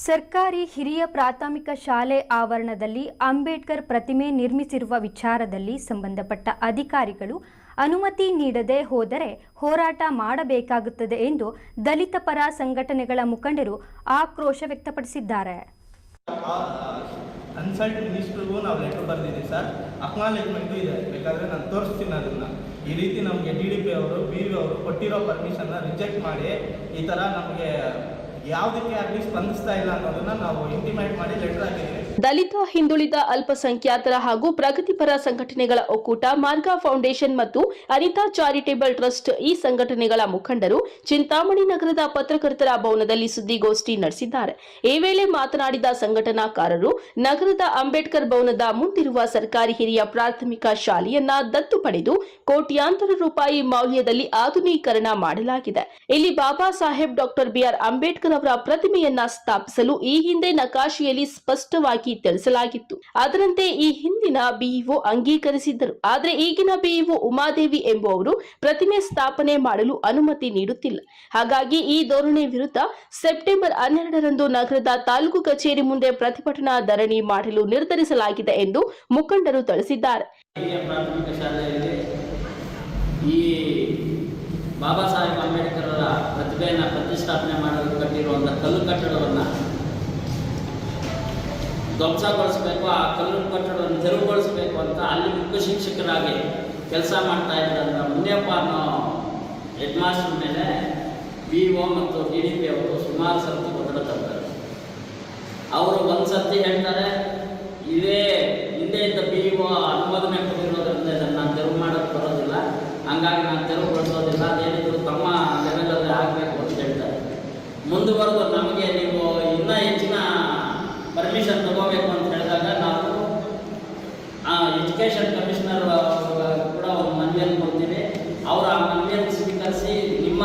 ಸರ್ಕಾರಿ ಹಿರಿಯ ಪ್ರಾಥಮಿಕ ಶಾಲೆ ಆವರಣದಲ್ಲಿ ಅಂಬೇಡ್ಕರ್ ಪ್ರತಿಮೆ ನಿರ್ಮಿಸಿರುವ ವಿಚಾರದಲ್ಲಿ ಸಂಬಂಧಪಟ್ಟ ಅಧಿಕಾರಿಗಳು ಅನುಮತಿ ನೀಡದೆ ಹೋದರೆ ಹೋರಾಟ ಮಾಡಬೇಕಾಗುತ್ತದೆ ಎಂದು ದಲಿತ ಪರ ಸಂಘಟನೆಗಳ ಮುಖಂಡರು ಆಕ್ರೋಶ ವ್ಯಕ್ತಪಡಿಸಿದ್ದಾರೆ. ಕನ್ಸಲ್ಟ್ ಮಿನಿಸ್ಟ್ರಿಗೂ ನಾವು ಲೆಟರ್ ಬರೆದಿದ್ದೀವಿ ಸರ್, ಅಕ್ನಾಲೇಜ್ಮೆಂಟು ಇದೆ, ಬೇಕಾದರೆ ನಾನು ತೋರಿಸ್ತೀನಿ ಅದನ್ನು. ಈ ರೀತಿ ನಮಗೆ DDP ಅವರು BV ಅವರು ಕೊಟ್ಟಿರೋ ಪರ್ಮಿಷನ್ನ ರಿಜೆಕ್ಟ್ ಮಾಡಿ ಈ ಥರ ನಮಗೆ ಯಾವುದಕ್ಕೆ ಆಗಲಿ ಸ್ಪಂದಿಸ್ತಾ ಇಲ್ಲ ಅನ್ನೋದನ್ನ ನಾವು ಇಂಟಿಮೇಟ್ ಮಾಡಿ ಲೆಟರ್ ಹಾಕಿದ್ದೀವಿ. ದಲಿತ, ಹಿಂದುಳಿದ, ಅಲ್ಪಸಂಖ್ಯಾತರ ಹಾಗೂ ಪ್ರಗತಿಪರ ಸಂಘಟನೆಗಳ ಒಕ್ಕೂಟ, ಮಾರ್ಗ ಫೌಂಡೇಶನ್ ಮತ್ತು ಅನಿತಾ ಚಾರಿಟೇಬಲ್ ಟ್ರಸ್ಟ್ ಈ ಸಂಘಟನೆಗಳ ಮುಖಂಡರು ಚಿಂತಾಮಣಿ ನಗರದ ಪತ್ರಕರ್ತರ ಭವನದಲ್ಲಿ ಸುದ್ದಿಗೋಷ್ಠಿ ನಡೆಸಿದ್ದಾರೆ. ಈ ವೇಳೆ ಮಾತನಾಡಿದ ಸಂಘಟನಾಕಾರರು, ನಗರದ ಅಂಬೇಡ್ಕರ್ ಭವನದ ಮುಂದಿರುವ ಸರ್ಕಾರಿ ಹಿರಿಯ ಪ್ರಾಥಮಿಕ ಶಾಲೆಯನ್ನ ದತ್ತು ಪಡೆದು ಕೋಟ್ಯಾಂತರ ರೂಪಾಯಿ ಮೌಲ್ಯದಲ್ಲಿ ಆಧುನೀಕರಣ ಮಾಡಲಾಗಿದೆ. ಇಲ್ಲಿ ಬಾಬಾ ಸಾಹೇಬ್ ಡಾಕ್ಟರ್ BR ಅಂಬೇಡ್ಕರ್ ಅವರ ಪ್ರತಿಮೆಯನ್ನ ಸ್ಥಾಪಿಸಲು ಈ ಹಿಂದೆ ನಕಾಶೆಯಲ್ಲಿ ಸ್ಪಷ್ಟವಾಗಿ ತಿಳಿಸಲಾಗಿತ್ತು. ಅದರಂತೆ ಈ ಹಿಂದಿನ BEO ಅಂಗೀಕರಿಸಿದ್ದರು. ಆದರೆ ಈಗಿನ BEO ಉಮಾದೇವಿ ಎಂಬುವವರು ಪ್ರತಿಮೆ ಸ್ಥಾಪನೆ ಮಾಡಲು ಅನುಮತಿ ನೀಡುತ್ತಿಲ್ಲ. ಹಾಗಾಗಿ ಈ ಧೋರಣೆ ವಿರುದ್ಧ ಸೆಪ್ಟೆಂಬರ್ 12ರಂದು ನಗರದ ತಾಲೂಕು ಕಚೇರಿ ಮುಂದೆ ಪ್ರತಿಭಟನಾ ಧರಣಿ ಮಾಡಲು ನಿರ್ಧರಿಸಲಾಗಿದೆ ಎಂದು ಮುಖಂಡರು ತಿಳಿಸಿದ್ದಾರೆ. ಬಾಬಾ ಸಾಹೇಬ್ ಅಂಬೇಡ್ಕರ್ ಅವರ ಪ್ರತಿಭೆಯನ್ನು ಪ್ರತಿಷ್ಠಾಪನೆ ಮಾಡಲು ಕಟ್ಟಿರುವಂಥ ಕಲ್ಲು ಕಟ್ಟಡವನ್ನು ಧ್ವಂಸಗೊಳಿಸಬೇಕು, ಆ ಕಲ್ಲು ಕಟ್ಟಡವನ್ನು ತೆರವುಗೊಳಿಸಬೇಕು ಅಂತ ಅಲ್ಲಿ ಮುಖ್ಯ ಶಿಕ್ಷಕರಾಗಿ ಕೆಲಸ ಮಾಡ್ತಾ ಇದ್ದಂಥ ಮುನಿಯಪ್ಪ ಅನ್ನೋ ಹೆಡ್ ಮಾಸ್ಟರ್ ಮೇಲೆ BEO ಮತ್ತು DDP ಅವರು ಸುಮಾರು ಸರ್ತಿ ಒತ್ತಡ ತರ್ತಾರೆ. ಅವರು ಒಂದು ಸರ್ತಿ ಹೇಳ್ತಾರೆ, ಇದೇ ಹಿಂದೆ ಇದ್ದ BEO ಅನುಮೋದನೆ ಕೊಟ್ಟಿರೋದ್ರಿಂದ ಇದನ್ನು ನಾನು ತೆರವು ಮಾಡೋಕ್ಕೆ ಬರೋದಿಲ್ಲ, ಹಂಗಾಗಿ ನಾನು ತೆರವುಗೊಳಿಸೋದಿಲ್ಲ, ಅದೇನಿದ್ರು ತಮ್ಮ ಲೆವೆಲಲ್ಲಿ ಆಗಬೇಕು ಅಂತ ಹೇಳ್ತಾರೆ. ಮುಂದುವರೆದು ನಮಗೆ ನೀವು ಇನ್ನೂ ಹೆಚ್ಚಿನ ಪರ್ಮಿಷನ್ ತಗೋಬೇಕು ಅಂತ ಹೇಳಿದಾಗ ನಾವು ಎಜುಕೇಷನ್ ಕಮಿಷನರ್ ಕೂಡ ಒಂದು ಮನವಿಯನ್ನು ಕೊಡ್ತೀವಿ. ಅವರು ಆ ಮನವಿಯನ್ನು ಸ್ವೀಕರಿಸಿ ನಿಮ್ಮ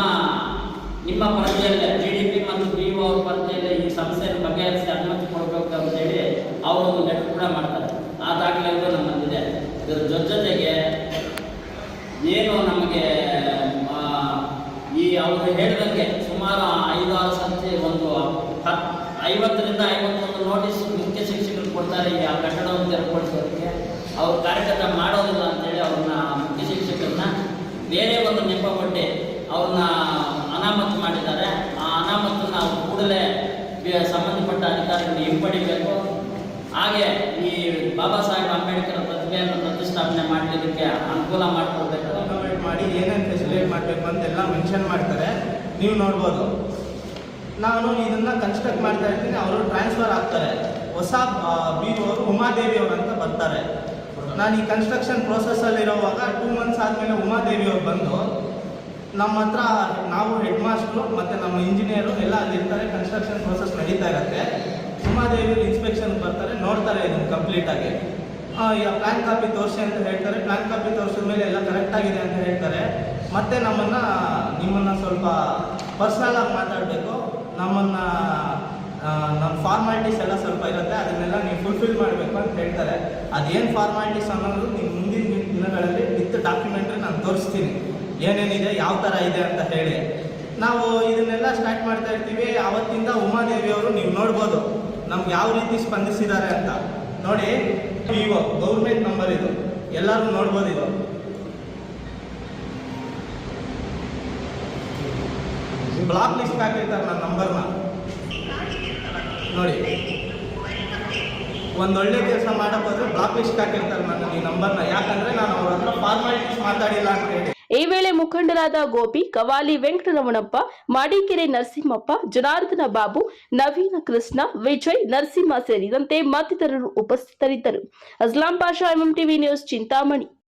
ಪರಿಧಿಯಲ್ಲೇ DDP ಮತ್ತು BEO ಅವ್ರ ಪರಿಧಿಯಲ್ಲೇ ಈ ಸಮಸ್ಯೆಯನ್ನು ಬಗೆಹರಿಸಿ ಅನುಮತಿ ಕೊಡಬೇಕು ಅಂತೇಳಿ ಅವರೊಂದು ಲೆಟರ್ ಕೂಡ ಮಾಡ್ತಾರೆ. ಆ ದಾಖಲೆಗಳು ನಮ್ಮಲ್ಲಿದೆ. ಇದರ ಜೊತೆಗೆ ಏನು ನಮಗೆ ಅವರು ಹೇಳಿದಂಗೆ ಸುಮಾರು 5-6 ಸರ್ತಿ ಒಂದು 50ರಿಂದ 51 ನೋಟಿಸ್ ಮುಖ್ಯ ಶಿಕ್ಷಕರು ಕೊಡ್ತಾರೆ ಈ ಆ ಕಟ್ಟಡವನ್ನು ತೆರವುಗೊಳಿಸೋದಕ್ಕೆ. ಅವ್ರು ಕಾರ್ಯಗತ ಮಾಡೋದಿಲ್ಲ ಅಂತೇಳಿ ಅವ್ರನ್ನ ಮುಖ್ಯ ಶಿಕ್ಷಕರನ್ನ ಬೇರೆ ಒಂದು ನೆಪ ಕೊಟ್ಟು ಅವ್ರನ್ನ ಅನಾಮತು ಮಾಡಿದ್ದಾರೆ. ಆ ಅನಾಮತನ್ನು ನಾವು ಕೂಡಲೇ ಸಂಬಂಧಪಟ್ಟ ಅಧಿಕಾರಿಗಳು ಹಿಂಪಡಿಬೇಕು. ಹಾಗೆ ಈ ಬಾಬಾ ಸಾಹೇಬ್ ಅಂಬೇಡ್ಕರ್ ಪ್ರತಿಭೆಯನ್ನು ಪ್ರತಿಷ್ಠಾಪನೆ ಮಾಡಲಿಕ್ಕೆ ಅನುಕೂಲ ಮಾಡಿಕೊಡ್ಬೇಕು, ಮಾಡಿ ಏನೇನು ಫೆಸಿಲಿಟೇಟ್ ಮಾಡಬೇಕು ಅಂತೆಲ್ಲ ಮೆನ್ಷನ್ ಮಾಡ್ತಾರೆ. ನೀವು ನೋಡ್ಬೋದು, ನಾನು ಇದನ್ನು ಕನ್ಸ್ಟ್ರಕ್ಟ್ ಮಾಡ್ತಾ ಇರ್ತೀನಿ, ಅವರು ಟ್ರಾನ್ಸ್ಫರ್ ಆಗ್ತಾರೆ. ಹೊಸ BEO ಅವರು ಉಮಾದೇವಿ ಅವರು ಅಂತ ಬರ್ತಾರೆ. ನಾನು ಈ ಕನ್ಸ್ಟ್ರಕ್ಷನ್ ಪ್ರೋಸೆಸ್ಸಲ್ಲಿರೋವಾಗ 2 ಮಂತ್ಸ್ ಆದಮೇಲೆ ಉಮಾದೇವಿ ಅವರು ಬಂದು ನಮ್ಮ ಹತ್ರ, ನಾವು ಹೆಡ್ ಮಾಸ್ಟ್ರು ಮತ್ತು ನಮ್ಮ ಇಂಜಿನಿಯರು ಎಲ್ಲ ಅಲ್ಲಿರ್ತಾರೆ. ಕನ್ಸ್ಟ್ರಕ್ಷನ್ ಪ್ರೋಸೆಸ್ ನಡೀತಾ ಇರುತ್ತೆ. ಉಮಾದೇವಿ ಇನ್ಸ್ಪೆಕ್ಷನ್ಗೆ ಬರ್ತಾರೆ, ನೋಡ್ತಾರೆ ಇದನ್ನು ಕಂಪ್ಲೀಟಾಗಿ. ಪ್ಲ್ಯಾನ್ ಕಾಪಿ ತೋರಿಸಿ ಅಂತ ಹೇಳ್ತಾರೆ. ಪ್ಲ್ಯಾನ್ ಕಾಪಿ ತೋರಿಸಿದ ಮೇಲೆ ಎಲ್ಲ ಕರೆಕ್ಟಾಗಿದೆ ಅಂತ ಹೇಳ್ತಾರೆ. ಮತ್ತು ನಿಮ್ಮನ್ನು ಸ್ವಲ್ಪ ಪರ್ಸ್ನಲಾಗಿ ಮಾತಾಡಬೇಕು, ನಮ್ಮ ಫಾರ್ಮಾಲಿಟೀಸ್ ಎಲ್ಲ ಸ್ವಲ್ಪ ಇರುತ್ತೆ, ಅದನ್ನೆಲ್ಲ ನೀವು ಫುಲ್ಫಿಲ್ ಮಾಡಬೇಕು ಅಂತ ಹೇಳ್ತಾರೆ. ಅದೇನು ಫಾರ್ಮಾಲಿಟೀಸ್ ಅನ್ನೋದು ನೀವು ಮುಂದಿನ ದಿನಗಳಲ್ಲಿ ವಿತ್ ಡಾಕ್ಯುಮೆಂಟ್ರಿ ನಾನು ತೋರಿಸ್ತೀನಿ, ಏನೇನಿದೆ, ಯಾವ ಥರ ಇದೆ ಅಂತ ಹೇಳಿ. ನಾವು ಇದನ್ನೆಲ್ಲ ಸ್ಟಾರ್ಟ್ ಮಾಡ್ತಾ ಇರ್ತೀವಿ. ಆವತ್ತಿಂದ ಉಮಾದೇವಿಯವರು ನೀವು ನೋಡ್ಬೋದು ನಮ್ಗೆ ಯಾವ ರೀತಿ ಸ್ಪಂದಿಸಿದ್ದಾರೆ ಅಂತ. ನೋಡಿ, BEO ಗೌರ್ಮೆಂಟ್ ನಂಬರ್ ಇದು, ಎಲ್ಲರೂ ನೋಡ್ಬೋದು. ಇದು ಬ್ಲಾಕ್ ಲಿಸ್ಟ್ ಹಾಕಿರ್ತಾರೆ ನನ್ನ ನಂಬರ್ನ. ನೋಡಿ, ಒಂದೊಳ್ಳೆ ಕೆಲಸ ಮಾಡೋಕ್ಕೋದ್ರೆ ಬ್ಲಾಕ್ ಲಿಸ್ಟ್ ಹಾಕಿರ್ತಾರೆ ನನ್ನ ಈ ನಂಬರ್ನ. ಯಾಕಂದರೆ ನಾನು ಅವ್ರ ಹತ್ರ ಫಾರ್ಮಾಲಿಟೀಸ್ ಮಾತಾಡಿಲ್ಲ ಅಂತ ಹೇಳಿ. ಈ ವೇಳೆ ಮುಖಂಡರಾದ ಗೋಪಿ, ಕವಾಲಿ ವೆಂಕಟರಮಣಪ್ಪ, ಮಾಡಿಕೆರೆ ನರಸಿಂಹಪ್ಪ, ಜನಾರ್ದನ ಬಾಬು, ನವೀನ ಕೃಷ್ಣ, ವಿಜಯ್, ನರಸಿಂಹ ಸೇರಿದಂತೆ ಮತ್ತಿತರರು ಉಪಸ್ಥಿತರಿದ್ದರು. Aslam Pasha, MMTV news, Chintamani.